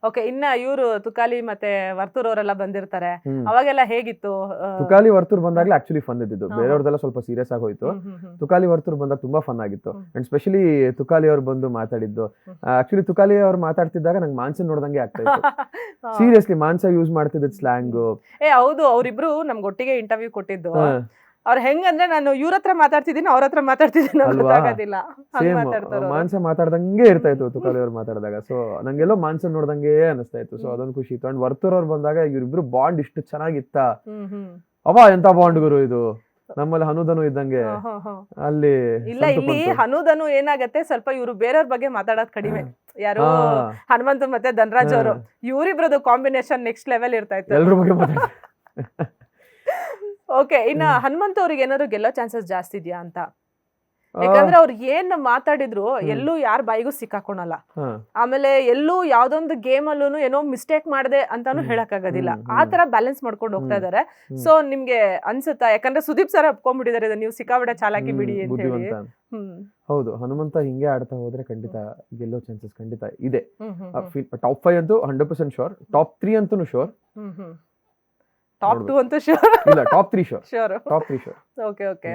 Okay, ಇನ್ನ ಇವರು ತುಕಾಲಿ ಮತ್ತೆ ವರ್ತೂರ್ ಅವರೆಲ್ಲ ಬಂದಿರ್ತಾರೆ, ಅವಾಗೆಲ್ಲ ಹೇಗಿತ್ತು? ತುಕಾಲಿ ವರ್ತೂರ್ ಬಂದಾಗ್ಲೇ ಆಕ್ಚುಲಿ ಫನ್ ಇದ್ದಿದ್ದು, ಬೇರೆಯವ್ರದೆಲ್ಲ ಸ್ವಲ್ಪ ಸೀರಿಯಸ್ ಆಗಿ ಹೋಯ್ತು. ತುಕಾಲಿ ವರ್ತೂರ್ ಬಂದಾಗ ತುಂಬಾ ಫನ್ ಆಗಿತ್ತು. ಅಂಡ್ ಸ್ಪೆಷಲಿ ತುಕಾಲಿ ಅವ್ರು ಬಂದು ಮಾತಾಡಿದ್ದು, ಆಕ್ಚುಲಿ ತುಕಾಲಿ ಅವ್ರು ಮಾತಾಡ್ತಿದ್ದಾಗ ನಂಗೆ ಮಾನ್ಸನ್ ನೋಡ್ದಂಗೆ ಆಗ್ತಾ ಇತ್ತು. ಸೀರಿಯಸ್ಲಿ ಮಾನ್ಸ ಯೂಸ್ ಮಾಡ್ತಿದ್ದ ಸ್ಲ್ಯಾಂಗು. ಹೌದು, ಅವ್ರಿಬ್ರು ನಮ್ಗೆ ಒಟ್ಟಿಗೆ ಇಂಟರ್ವ್ಯೂ ಕೊಟ್ಟಿದ್ದು. ಅವ್ರು ಹೆಂಗಂದ್ರೆ ನಾನು ಇವ್ರ ಹತ್ರ ಮಾತಾಡ್ತಿದ್ದೀನಿ, ಅವ್ರ ಹತ್ರ ಮಾತಾಡ್ತಿದ್ದೀನಿ ಗೊತ್ತಾಗೋದಿಲ್ಲ. ಮಾನ್ಸ ಮಾತಾಡ್ದಂಗೆ ಇರ್ತಾ ಇತ್ತು ತುಕಾಲಿ ಅವ್ರು ಮಾತಾಡಿದಾಗ. ಸೊ ನಂಗೆಲ್ಲೋ ಮಾನ್ಸನ್ ನೋಡ್ದಂಗೆ ಅನಿಸ್ತಾ ಇತ್ತು. ಸೊ ಅದೊಂದು ಖುಷಿ ಇತ್ತು. ಅಂಡ್ ವರ್ತೂರ್ ಅವ್ರು ಬಂದಾಗ ಇವ್ರಿಬ್ರು ಬಾಂಡ್ ಇಷ್ಟು ಚೆನ್ನಾಗಿತ್ತ. ಎಂತ ಬಾಂಡ್ ಗುರು ಇದು, ನಮ್ಮಲ್ಲಿ ಹನುದನು ಇದ್ದಂಗೆ ಅಲ್ಲಿ. ಇಲ್ಲ, ಇಲ್ಲಿ ಹನುದನು ಏನಾಗತ್ತೆ, ಸ್ವಲ್ಪ ಇವ್ರು ಬೇರೆಯವ್ರ ಬಗ್ಗೆ ಮಾತಾಡೋದ್ ಕಡಿಮೆ. ಯಾರು ಹನುಮಂತು ಮತ್ತೆ ಧನರಾಜ್ ಅವರು, ಇವ್ರಿಬ್ರದ್ದು ಕಾಂಬಿನೇಷನ್ ನೆಕ್ಸ್ಟ್ ಲೆವೆಲ್ ಇರ್ತಾ ಇತ್ತು. ಎಲ್ರ ಬಗ್ಗೆ ಮಾತಾಡ. ಓಕೆ, ಇನ್ನ ಹನುಮಂತ ಅವ್ರಿಗೆ ಏನಾದ್ರು ಗೆಲ್ಲೋ ಚಾನ್ಸಸ್ ಜಾಸ್ತಿ ಇದೆಯಾ ಅಂತ? ಯಾಕಂದ್ರೆ ಅವ್ರು ಏನ್ ಮಾತಾಡಿದ್ರು ಎಲ್ಲೂ ಯಾರ ಬಾಯಿಗೂ ಸಿಕ್ಕಾಕೊಳಲ್ಲ. ಆಮೇಲೆ ಎಲ್ಲೂ ಯಾವ್ದೊಂದು ಗೇಮ್ ಅಲ್ಲೂ ಏನೋ ಮಿಸ್ಟೇಕ್ ಮಾಡ್ದೆ ಅಂತಾನು ಹೇಳಕ್ ಆಗೋದಿಲ್ಲ. ಆ ತರ ಬ್ಯಾಲೆನ್ಸ್ ಮಾಡ್ಕೊಂಡು ಹೋಗ್ತಾ ಇದಾರೆ. ಸೊ ನಿಮ್ಗೆ ಅನ್ಸುತ್ತಾ, ಯಾಕಂದ್ರೆ ಸುದೀಪ್ ಸರ್ ಒಪ್ಕೊಂಡ್ಬಿಟ್ಟಿದ್ದಾರೆ ನೀವು ಸಿಕ್ಕಾಬಿಡ ಚಾಲಾಕಿ ಬಿಡಿ ಅಂತ ಹೇಳಿ. ಹೌದು, ಹನುಮಂತ ಹಿಂಗೆ ಆಡ್ತಾ ಹೋದ್ರೆ ಖಂಡಿತ ಗೆಲ್ಲೋ ಚಾನ್ಸಸ್ ಖಂಡಿತ ಇದೆ. ಟಾಪ್ 5 ಅಂತೂ 100% ಶೋರ್. ಟಾಪ್ 3 ಅಂತೂ ಶೋರ್. ಟಾಪ್ 2 ಅಂತೂ ಶೋರ್ ಇಲ್ಲ, top 3 sure. Sure. Top 3 sure. Okay.